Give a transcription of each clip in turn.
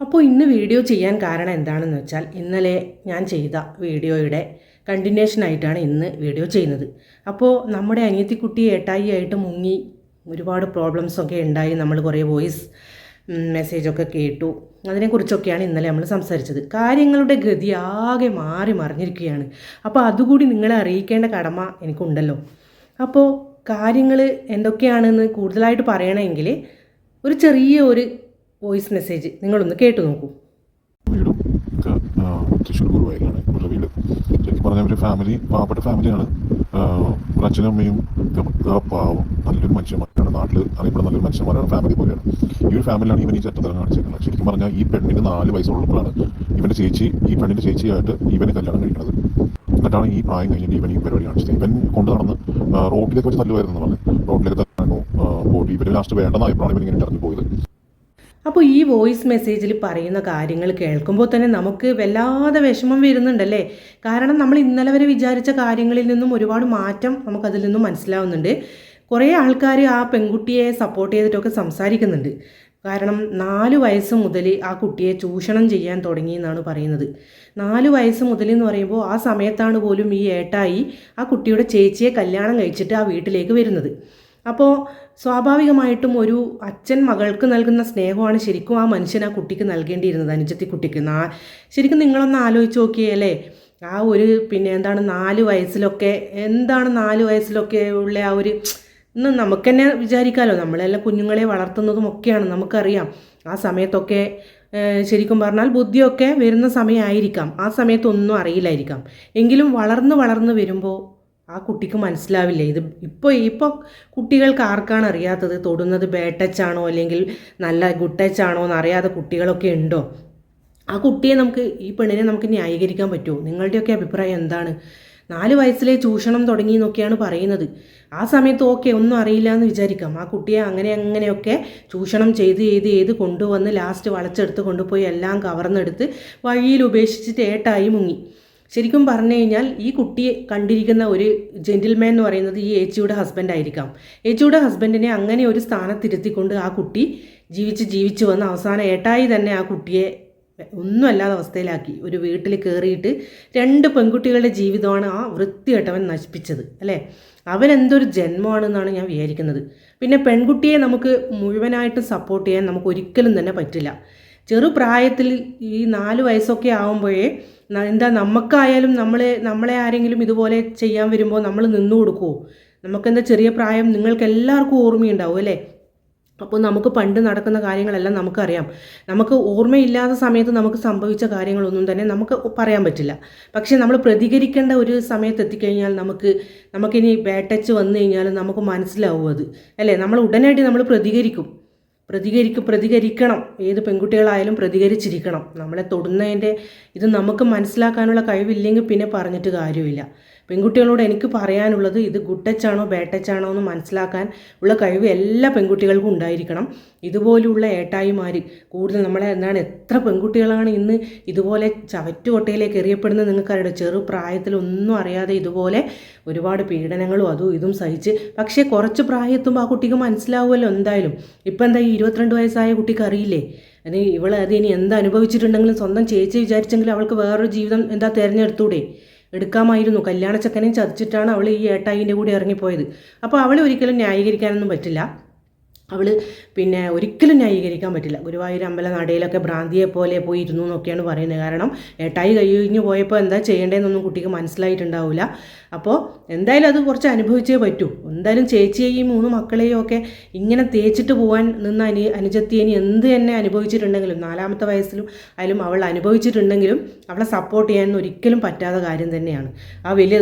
അപ്പോൾ ഇന്ന് വീഡിയോ ചെയ്യാൻ കാരണം എന്താണെന്ന് വെച്ചാൽ ഇന്നലെ ഞാൻ ചെയ്ത വീഡിയോയുടെ കണ്ടിന്യൂഷനായിട്ടാണ് ഇന്ന് വീഡിയോ ചെയ്യുന്നത്. അപ്പോൾ നമ്മുടെ അനിയത്തിക്കുട്ടി ഏട്ടായി ആയിട്ട് മുങ്ങി ഒരുപാട് പ്രോബ്ലംസൊക്കെ ഉണ്ടായി. നമ്മൾ കുറേ വോയിസ് മെസ്സേജൊക്കെ കേട്ടു. അതിനെക്കുറിച്ചൊക്കെയാണ് ഇന്നലെ നമ്മൾ സംസാരിച്ചത്. കാര്യങ്ങളുടെ ഗതി ആകെ മാറി മറിഞ്ഞിരിക്കുകയാണ്. അപ്പോൾ അതുകൂടി നിങ്ങളെ അറിയിക്കേണ്ട കടമ എനിക്കുണ്ടല്ലോ. അപ്പോൾ കാര്യങ്ങൾ എന്തൊക്കെയാണെന്ന് കൂടുതലായിട്ട് പറയണമെങ്കിൽ ഒരു ചെറിയ വോയിസ് മെസ്സേജ് നിങ്ങളൊന്ന് കേട്ടു നോക്കൂ. വീടും തൃശ്ശൂർ ഗുരുവായൂരാണ് ഇവരുടെ വീട്. ശരിക്കും പറഞ്ഞാൽ ഒരു ഫാമിലി, പാവപ്പെട്ട ഫാമിലിയാണ്. ഒരു അച്ഛനും അമ്മയും പാവം നല്ലൊരു മനുഷ്യന്മാരാണ്. നാട്ടിൽ അറിയപ്പെടുന്ന നല്ലൊരു മനുഷ്യന്മാരാണ്. ഫാമിലി പോലെയാണ്. ഈ ഒരു ഫാമിലിയാണ് ഇവൻ ഈ ചട്ടത്തരം കാണിച്ചിരിക്കുന്നത്. ശരിക്കും പറഞ്ഞാൽ ഈ പെണ്ണിന് 4 വയസ്സുള്ളപ്പോഴാണ് ഈ പെണ്ണിൻ്റെ ചേച്ചിയായിട്ട് ഇവന് കല്യാണം കഴിക്കുന്നത്. എന്നിട്ടാണ് ഈ പ്രായം കഴിഞ്ഞിട്ട് ഇവൻ ഈ പരിപാടി കാണിച്ചത്. ഇവൻ കൊണ്ട് നടന്ന് റോഡിലേക്ക് വെച്ച് തല്ലുമായിരുന്നു പറഞ്ഞു. റോഡിലേക്ക് തന്നു പോയി ഇവർ ലാസ്റ്റ് വേണ്ടെന്നായപ്പോഴാണ് ഇവൻ ഇങ്ങനെ ഇറങ്ങി പോയത്. അപ്പോൾ ഈ വോയിസ് മെസ്സേജിൽ പറയുന്ന കാര്യങ്ങൾ കേൾക്കുമ്പോൾ തന്നെ നമുക്ക് വല്ലാതെ വിഷമം വരുന്നുണ്ടല്ലേ. കാരണം നമ്മൾ ഇന്നലെ വരെ വിചാരിച്ച കാര്യങ്ങളിൽ നിന്നും ഒരുപാട് മാറ്റം നമുക്കതിൽ നിന്നും മനസ്സിലാവുന്നുണ്ട്. കുറേ ആൾക്കാർ ആ പെൺകുട്ടിയെ സപ്പോർട്ട് ചെയ്തിട്ടൊക്കെ സംസാരിക്കുന്നുണ്ട്. കാരണം 4 വയസ്സ് മുതൽ ആ കുട്ടിയെ ചൂഷണം ചെയ്യാൻ തുടങ്ങി എന്നാണ് പറയുന്നത്. 4 വയസ്സ് മുതൽ എന്ന് പറയുമ്പോൾ ആ സമയത്താണ് പോലും ഈ ഏട്ടായി ആ കുട്ടിയുടെ ചേച്ചിയെ കല്യാണം കഴിച്ചിട്ട് ആ വീട്ടിലേക്ക് വരുന്നത്. അപ്പോൾ സ്വാഭാവികമായിട്ടും ഒരു അച്ഛൻ മകൾക്ക് നൽകുന്ന സ്നേഹമാണ് ശരിക്കും ആ മനുഷ്യൻ ആ കുട്ടിക്ക് നൽകേണ്ടിയിരുന്നത്, അനുജത്തി കുട്ടിക്ക്. ശരിക്കും നിങ്ങളൊന്ന് ആലോചിച്ച് നോക്കിയല്ലേ, ആ എന്താണ് 4 വയസ്സിലൊക്കെ എന്താണ് 4 വയസ്സിലൊക്കെ ഉള്ള ആ ഇന്ന് നമുക്ക് തന്നെ വിചാരിക്കാമല്ലോ, നമ്മളെല്ലാം കുഞ്ഞുങ്ങളെ വളർത്തുന്നതും ഒക്കെയാണ്, നമുക്കറിയാം. ആ സമയത്തൊക്കെ ശരിക്കും പറഞ്ഞാൽ ബുദ്ധിയൊക്കെ വരുന്ന സമയമായിരിക്കാം. ആ സമയത്തൊന്നും അറിയില്ലായിരിക്കാം. എങ്കിലും വളർന്ന് വരുമ്പോൾ ആ കുട്ടിക്ക് മനസ്സിലാവില്ലേ ഇത്. ഇപ്പോൾ കുട്ടികൾക്ക് ആർക്കാണ് അറിയാത്തത്? തൊടുന്നത് ബാഡ് ടച്ച് ആണോ അല്ലെങ്കിൽ നല്ല ഗുഡ് ടച്ച് ആണോ എന്നറിയാത്ത കുട്ടികളൊക്കെ ഉണ്ടോ? ആ കുട്ടിയെ ഈ പെണ്ണിനെ നമുക്ക് ന്യായീകരിക്കാൻ പറ്റുമോ? നിങ്ങളുടെയൊക്കെ അഭിപ്രായം എന്താണ്? 4 വയസ്സിലെ ചൂഷണം തുടങ്ങി എന്നൊക്കെയാണ് പറയുന്നത്. ആ സമയത്ത് ഒന്നും അറിയില്ല എന്ന് വിചാരിക്കാം. ആ കുട്ടിയെ അങ്ങനെയൊക്കെ ചൂഷണം ചെയ്ത് കൊണ്ടുവന്ന് ലാസ്റ്റ് വളച്ചെടുത്ത് കൊണ്ടുപോയി എല്ലാം കവർന്നെടുത്ത് വഴിയിൽ ഉപേക്ഷിച്ചിട്ട് ഏട്ടായി മുങ്ങി. ശരിക്കും പറഞ്ഞു കഴിഞ്ഞാൽ ഈ കുട്ടിയെ കണ്ടിരിക്കുന്ന ഒരു ജെന്റിൽമാൻ എന്ന് പറയുന്നത് ഈ ഏച്ചിയുടെ ഹസ്ബൻഡ് ആയിരിക്കാം. ഏച്ചിയുടെ ഹസ്ബൻഡിനെ അങ്ങനെ ഒരു സ്ഥാനത്തിരുത്തിക്കൊണ്ട് ആ കുട്ടി ജീവിച്ച് വന്ന് അവസാനം ഏട്ടായി തന്നെ ആ കുട്ടിയെ ഒന്നും അല്ലാത്ത അവസ്ഥയിലാക്കി. ഒരു വീട്ടിൽ കയറിയിട്ട് 2 പെൺകുട്ടികളുടെ ജീവിതമാണ് ആ വൃത്തികെട്ടവൻ നശിപ്പിച്ചത് അല്ലേ. അവനെന്തൊരു ജന്മമാണെന്നാണ് ഞാൻ വിചാരിക്കുന്നത്. പിന്നെ പെൺകുട്ടിയെ നമുക്ക് മുഴുവനായിട്ടും സപ്പോർട്ട് ചെയ്യാൻ നമുക്ക് ഒരിക്കലും തന്നെ പറ്റില്ല. ചെറുപ്രായത്തിൽ ഈ 4 വയസ്സൊക്കെ ആകുമ്പോഴേ നമുക്കായാലും നമ്മളെ ആരെങ്കിലും ഇതുപോലെ ചെയ്യാൻ വരുമ്പോൾ നമ്മൾ നിന്നു കൊടുക്കുമോ? നമുക്കെന്താ ചെറിയ പ്രായം നിങ്ങൾക്ക് എല്ലാവർക്കും ഓർമ്മയുണ്ടാവും അല്ലേ. അപ്പോൾ നമുക്ക് പണ്ട് നടക്കുന്ന കാര്യങ്ങളെല്ലാം നമുക്കറിയാം. നമുക്ക് ഓർമ്മയില്ലാത്ത സമയത്ത് നമുക്ക് സംഭവിച്ച കാര്യങ്ങളൊന്നും തന്നെ നമുക്ക് പറയാൻ പറ്റില്ല. പക്ഷേ നമ്മൾ പ്രതികരിക്കേണ്ട ഒരു സമയത്ത് എത്തിക്കഴിഞ്ഞാൽ നമുക്കിനി ബാഡ് ടച്ച് വന്നു കഴിഞ്ഞാൽ നമുക്ക് മനസ്സിലാവും അത് അല്ലേ. നമ്മൾ ഉടനടി നമ്മൾ പ്രതികരിക്കണം. ഏത് പെൺകുട്ടികളായാലും പ്രതികരിച്ചിരിക്കണം. നമ്മളെ തൊടുന്നതിൻ്റെ ഇത് നമുക്ക് മനസ്സിലാക്കാനുള്ള കഴിവില്ലെങ്കിൽ പിന്നെ പറഞ്ഞിട്ട് കാര്യമില്ല. പെൺകുട്ടികളോട് എനിക്ക് പറയാനുള്ളത് ഇത് ഗുഡ് ടച്ച് ആണോ ബാഡ് ടച്ച് ആണോ എന്ന് മനസ്സിലാക്കാൻ ഉള്ള കഴിവ് എല്ലാ പെൺകുട്ടികൾക്കും ഉണ്ടായിരിക്കണം. ഇതുപോലുള്ള ഏട്ടായിമാർ കൂടുതൽ എത്ര പെൺകുട്ടികളാണ് ഇന്ന് ഇതുപോലെ ചവറ്റുകൊട്ടയിലേക്ക് എറിയപ്പെടുന്നത് നിങ്ങൾക്കറിയാം. ചെറുപ്രായത്തിൽ ഒന്നും അറിയാതെ ഇതുപോലെ ഒരുപാട് പീഡനങ്ങളും അതും ഇതും സഹിച്ച്. പക്ഷേ കുറച്ച് പ്രായത്തുമ്പോൾ ആ കുട്ടിക്ക് മനസ്സിലാവുമല്ലോ എന്തായാലും. ഇപ്പം എന്താ ഈ 22 വയസ്സായ കുട്ടിക്ക് അറിയില്ലേ? ഇനി എന്താ അനുഭവിച്ചിട്ടുണ്ടെങ്കിലും സ്വന്തം ചേച്ചി വിചാരിച്ചെങ്കിൽ അവൾക്ക് വേറൊരു ജീവിതം തിരഞ്ഞെടുത്തൂടെ? എടുക്കാമായിരുന്നു. കല്യാണച്ചക്കനെയും ചതിച്ചിട്ടാണ് അവൾ ഈ ഏട്ടായിൻ്റെ കൂടെ ഇറങ്ങിപ്പോയത്. അപ്പോൾ അവളെ ഒരിക്കലും ന്യായീകരിക്കാനൊന്നും പറ്റില്ല. ഒരിക്കലും ന്യായീകരിക്കാൻ പറ്റില്ല. ഗുരുവായൂർ അമ്പല നടയിലൊക്കെ ഭ്രാന്തിയെ പോലെ പോയി ഇരുന്നു എന്നൊക്കെയാണ് പറയുന്നത്. കാരണം ഏട്ടായി കഴിഞ്ഞ് പോയപ്പോൾ എന്താ ചെയ്യേണ്ടതെന്നൊന്നും കുട്ടിക്ക് മനസ്സിലായിട്ടുണ്ടാവില്ല. അപ്പോൾ എന്തായാലും അത് കുറച്ച് അനുഭവിച്ചേ പറ്റൂ. എന്തായാലും ചേച്ചിയെയും 3 മക്കളെയും ഒക്കെ ഇങ്ങനെ തേച്ചിട്ട് പോകാൻ നിന്ന അനുജത്തിയെ എന്ത് തന്നെ അനുഭവിച്ചിട്ടുണ്ടെങ്കിലും 4ാമത്തെ വയസ്സിലും ആയാലും അവൾ അനുഭവിച്ചിട്ടുണ്ടെങ്കിലും അവളെ സപ്പോർട്ട് ചെയ്യാനൊന്നും ഒരിക്കലും പറ്റാത്ത കാര്യം തന്നെയാണ്. ആ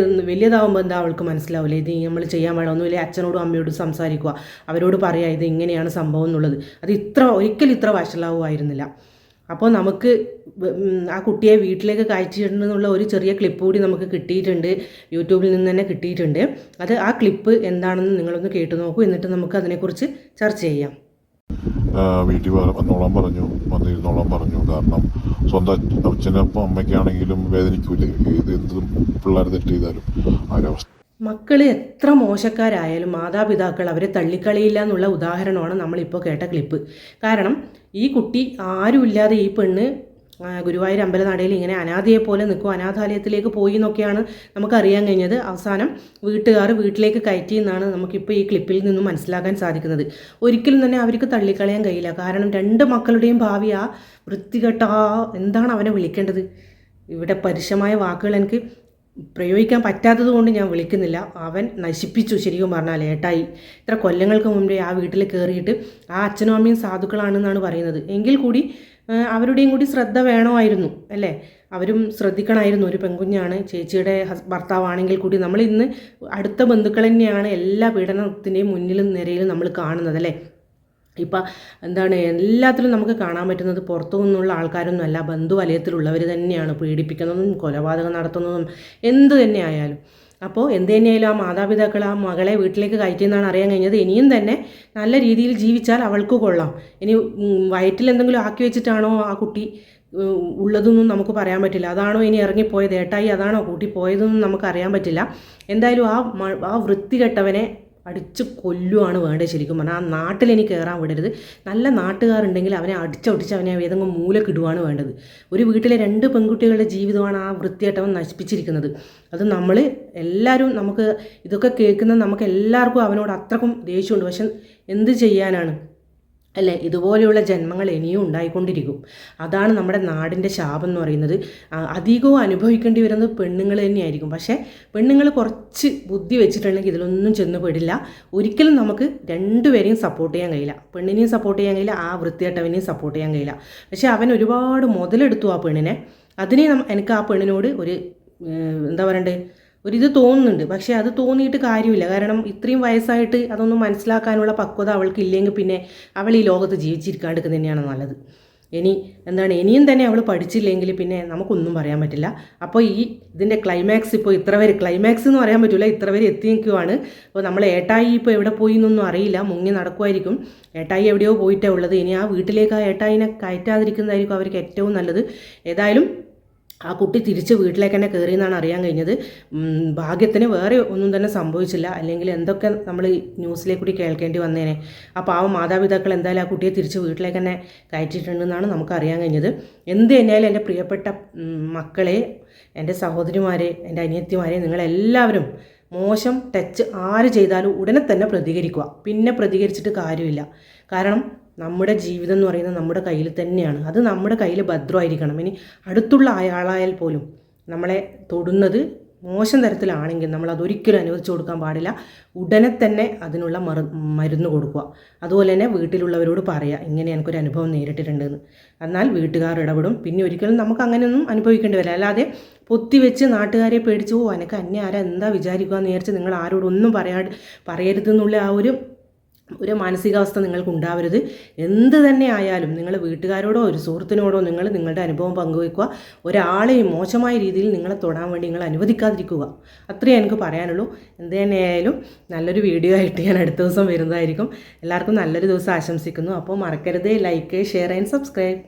വലിയതാവുമ്പോൾ എന്താ അവൾക്ക് മനസ്സിലാവില്ല. ഇത് നമ്മൾ ചെയ്യാൻ വേണമെന്നില്ല. അച്ഛനോടും അമ്മയോടും സംസാരിക്കുക, അവരോട് പറയാം ഇത് ഇങ്ങനെയാണ് സംഭവം എന്നുള്ളത്. അത് ഒരിക്കലും ഇത്ര വഷളാവുമായിരുന്നില്ല. അപ്പോൾ നമുക്ക് ആ കുട്ടിയെ വീട്ടിലേക്ക് കയറ്റിയിട്ടുണ്ടെന്നുള്ള ഒരു ചെറിയ ക്ലിപ്പ് കൂടി നമുക്ക് കിട്ടിയിട്ടുണ്ട്. യൂട്യൂബിൽ നിന്ന് തന്നെ കിട്ടിയിട്ടുണ്ട്. ആ ക്ലിപ്പ് എന്താണെന്ന് നിങ്ങളൊന്ന് കേട്ടു നോക്കൂ. എന്നിട്ട് നമുക്ക് അതിനെക്കുറിച്ച് ചർച്ച ചെയ്യാം. വീട്ടിൽ വന്നോളാൻ പറഞ്ഞു. കാരണം സ്വന്തം അച്ഛനപ്പം അമ്മയ്ക്കാണെങ്കിലും വേദനിക്കൂലേ എന്തും പിള്ളേർ തെറ്റ് ചെയ്താലും ആ ഒരവസ്ഥ. മക്കൾ എത്ര മോശക്കാരായാലും മാതാപിതാക്കൾ അവരെ തള്ളിക്കളിയില്ല എന്നുള്ള ഉദാഹരണമാണ് നമ്മളിപ്പോൾ കേട്ട ക്ലിപ്പ്. കാരണം ഈ കുട്ടി ആരുമില്ലാതെ ഈ പെണ്ണ് ഗുരുവായൂർ അമ്പലനടയിൽ ഇങ്ങനെ അനാഥയെ പോലെ നിൽക്കും, അനാഥാലയത്തിലേക്ക് പോയി എന്നൊക്കെയാണ് നമുക്കറിയാൻ കഴിഞ്ഞത്. അവസാനം വീട്ടുകാർ വീട്ടിലേക്ക് കയറ്റി എന്നാണ് നമുക്കിപ്പോൾ ഈ ക്ലിപ്പിൽ നിന്നും മനസ്സിലാക്കാൻ സാധിക്കുന്നത്. ഒരിക്കലും തന്നെ അവർക്ക് തള്ളിക്കളയാൻ കഴിയില്ല. കാരണം 2 മക്കളുടെയും ഭാവി ആ വൃത്തികെട്ട എന്താണ് അവനെ വിളിക്കേണ്ടത്, ഇവിടെ പരുഷമായ വാക്കുകൾ എനിക്ക് പ്രയോഗിക്കാൻ പറ്റാത്തത് കൊണ്ട് ഞാൻ വിളിക്കുന്നില്ല. അവൻ നശിപ്പിച്ചു ശരിക്കും പറഞ്ഞാൽ ഏട്ടായി. ഇത്ര കൊല്ലങ്ങൾക്ക് മുമ്പേ ആ വീട്ടിൽ കയറിയിട്ട് ആ അച്ഛനും അമ്മയും സാധുക്കളാണെന്നാണ് പറയുന്നത്. എങ്കിൽ കൂടി അവരുടെയും കൂടി ശ്രദ്ധ വേണമായിരുന്നു അല്ലേ, അവരും ശ്രദ്ധിക്കണമായിരുന്നു. ഒരു പെൺകുഞ്ഞാണ്, ചേച്ചിയുടെ ഭർത്താവാണെങ്കിൽ കൂടി നമ്മൾ ഇന്ന് അടുത്ത ബന്ധുക്കൾ തന്നെയാണ് എല്ലാ പീഡനത്തിൻ്റെയും മുന്നിലും നിരയിലും നമ്മൾ കാണുന്നത് അല്ലേ. ഇപ്പം എന്താണ് എല്ലാത്തിലും നമുക്ക് കാണാൻ പറ്റുന്നത് പുറത്തു നിന്നുള്ള ആൾക്കാരൊന്നുമല്ല, ബന്ധുവലയത്തിലുള്ളവർ തന്നെയാണ് പീഡിപ്പിക്കുന്നതും കൊലപാതകം നടത്തുന്നതും എന്ത് തന്നെ ആയാലും. അപ്പോൾ എന്ത് തന്നെയായാലും ആ മാതാപിതാക്കൾ ആ മകളെ വീട്ടിലേക്ക് കയറ്റിയെന്നാണ് അറിയാൻ കഴിഞ്ഞത്. ഇനിയും തന്നെ നല്ല രീതിയിൽ ജീവിച്ചാൽ അവൾക്ക് കൊള്ളാം. ഇനി വയറ്റിൽ എന്തെങ്കിലും ആക്കി വെച്ചിട്ടാണോ ആ കുട്ടി ഉള്ളതൊന്നും നമുക്ക് പറയാൻ പറ്റില്ല. അതാണോ ഇനി ഇറങ്ങിപ്പോയത്, ഏട്ടായി അതാണോ കൂട്ടി പോയതെന്നും നമുക്കറിയാൻ പറ്റില്ല. എന്തായാലും ആ വൃത്തികെട്ടവനെ അടിച്ച് കൊല്ലുവാണ് വേണ്ടത് ശരിക്കും പറഞ്ഞാൽ. ആ നാട്ടിൽ എനിക്ക് കയറാൻ വിടരുത്. നല്ല നാട്ടുകാരുണ്ടെങ്കിൽ അവനെ അടിച്ചൊടിച്ച് അവനെ ഏതെങ്കിലും മൂലക്കിടുവാണ് വേണ്ടത്. ഒരു വീട്ടിലെ 2 പെൺകുട്ടികളുടെ ജീവിതമാണ് ആ വൃത്തിയായിട്ടവൻ നശിപ്പിച്ചിരിക്കുന്നത്. അത് നമ്മൾ എല്ലാവരും നമുക്ക് ഇതൊക്കെ കേൾക്കുന്ന നമുക്ക് എല്ലാവർക്കും അവനോട് അത്രക്കും ദേഷ്യമുണ്ട്. പക്ഷെ എന്ത് ചെയ്യാനാണ് അല്ലേ, ഇതുപോലെയുള്ള ജന്മങ്ങൾ ഇനിയും ഉണ്ടായിക്കൊണ്ടിരിക്കും. അതാണ് നമ്മുടെ നാടിൻ്റെ ശാപം എന്ന് പറയുന്നത്. അധികവും അനുഭവിക്കേണ്ടി വരുന്നത് പെണ്ണുങ്ങൾ തന്നെയായിരിക്കും. പക്ഷേ പെണ്ണുങ്ങൾ കുറച്ച് ബുദ്ധി വെച്ചിട്ടുണ്ടെങ്കിൽ ഇതിലൊന്നും ചെന്ന് പെടില്ല. ഒരിക്കലും നമുക്ക് 2 പേരെയും സപ്പോർട്ട് ചെയ്യാൻ കഴിയില്ല. പെണ്ണിനെയും സപ്പോർട്ട് ചെയ്യാൻ കഴിയില്ല, ആ വൃത്തികെട്ടവനെയും സപ്പോർട്ട് ചെയ്യാൻ കഴിയില്ല. പക്ഷേ അവൻ ഒരുപാട് മുതലെടുത്തു ആ പെണ്ണിനെ. അതിനെ എനിക്ക് ആ പെണ്ണിനോട് ഒരു എന്താ പറയണ്ടേ, ഒരിത് തോന്നുന്നുണ്ട്. പക്ഷേ അത് തോന്നിയിട്ട് കാര്യമില്ല. കാരണം ഇത്രയും വയസ്സായിട്ട് അതൊന്നും മനസ്സിലാക്കാനുള്ള പക്വത അവൾക്ക് ഇല്ലെങ്കിൽ പിന്നെ അവൾ ഈ ലോകത്ത് ജീവിച്ചിരിക്കാണ്ടിരിക്കുന്നത് തന്നെയാണ് നല്ലത്. ഇനിയും തന്നെ അവൾ പഠിച്ചില്ലെങ്കിൽ പിന്നെ നമുക്കൊന്നും പറയാൻ പറ്റില്ല. അപ്പോൾ ഇതിൻ്റെ ക്ലൈമാക്സ് ഇപ്പോൾ ക്ലൈമാക്സ് എന്ന് പറയാൻ പറ്റില്ല, ഇത്ര വരെ എത്തി നിൽക്കുവാണ്. അപ്പോൾ നമ്മൾ ഏട്ടായി ഇപ്പോൾ എവിടെ പോയി എന്നൊന്നും അറിയില്ല, മുങ്ങി നടക്കുമായിരിക്കും. ഏട്ടായി എവിടെയോ പോയിട്ടേ ഉള്ളത്. ഇനി ആ വീട്ടിലേക്ക് ആ ഏട്ടായിനെ കയറ്റാതിരിക്കുന്നതായിരിക്കും അവർക്ക് ഏറ്റവും നല്ലത്. ഏതായാലും ആ കുട്ടി തിരിച്ച് വീട്ടിലേക്ക് തന്നെ കയറി എന്നാണ് അറിയാൻ കഴിഞ്ഞത്. ഭാഗ്യത്തിന് വേറെ ഒന്നും തന്നെ സംഭവിച്ചില്ല, അല്ലെങ്കിൽ എന്തൊക്കെ നമ്മൾ ന്യൂസിലേക്ക് കൂടി കേൾക്കേണ്ടി വന്നേനെ. ആ പാവം മാതാപിതാക്കൾ എന്തായാലും ആ കുട്ടിയെ തിരിച്ച് വീട്ടിലേക്ക് തന്നെ കയറ്റിയിട്ടുണ്ടെന്നാണ് നമുക്ക് അറിയാൻ കഴിഞ്ഞത്. എന്ത് തന്നെയായാലും എൻ്റെ പ്രിയപ്പെട്ട മക്കളെ, എൻ്റെ സഹോദരിമാരെ, എൻ്റെ അനിയത്തിമാരെ, നിങ്ങളെല്ലാവരും മോശം ടച്ച് ആര് ചെയ്താലും ഉടനെ തന്നെ പ്രതികരിക്കുക. പിന്നെ പ്രതികരിച്ചിട്ട് കാര്യമില്ല. കാരണം നമ്മുടെ ജീവിതം എന്ന് പറയുന്നത് നമ്മുടെ കയ്യിൽ തന്നെയാണ്. അത് നമ്മുടെ കയ്യിൽ ഭദ്രമായിരിക്കണം. ഇനി അടുത്തുള്ള ആളായാൽ പോലും നമ്മളെ തൊടുന്നത് മോശം തരത്തിലാണെങ്കിൽ നമ്മൾ അതൊരിക്കലും അനുവദിച്ചു കൊടുക്കാൻ പാടില്ല. ഉടനെ തന്നെ അതിനുള്ള മരുന്ന് കൊടുക്കുക. അതുപോലെ തന്നെ വീട്ടിലുള്ളവരോട് പറയുക, ഇങ്ങനെ എനിക്കൊരു അനുഭവം നേരിട്ടിട്ടുണ്ടെന്ന്. എന്നാൽ വീട്ടുകാർ ഇടപെടും. പിന്നെ ഒരിക്കലും നമുക്ക് അങ്ങനെയൊന്നും അനുഭവിക്കേണ്ടി വരില്ല. അല്ലാതെ പൊത്തിവെച്ച് നാട്ടുകാരെ പേടിച്ചു എനിക്ക് അന്യ ആരാ എന്താ വിചാരിക്കുക എന്ന് വിചാരിച്ച് നിങ്ങൾ ആരോടൊന്നും പറയരുതെന്നുള്ള ആ ഒരു മാനസികാവസ്ഥ നിങ്ങൾക്ക് ഉണ്ടാവരുത്. എന്ത് തന്നെ ആയാലും നിങ്ങൾ വീട്ടുകാരോടോ ഒരു സുഹൃത്തിനോടോ നിങ്ങളുടെ അനുഭവം പങ്കുവയ്ക്കുക. ഒരാളെയും മോശമായ രീതിയിൽ നിങ്ങളെ തൊടാൻ വേണ്ടി നിങ്ങൾ അനുവദിക്കാതിരിക്കുക. അത്രയേ എനിക്ക് പറയാനുള്ളൂ. എന്ത് തന്നെയായാലും നല്ലൊരു വീഡിയോ ആയിട്ട് ഞാൻ അടുത്ത ദിവസം വരുന്നതായിരിക്കും. എല്ലാവർക്കും നല്ലൊരു ദിവസം ആശംസിക്കുന്നു. അപ്പോൾ മറക്കരുത് ലൈക്ക്, ഷെയർ ആൻഡ് സബ്സ്ക്രൈബ്.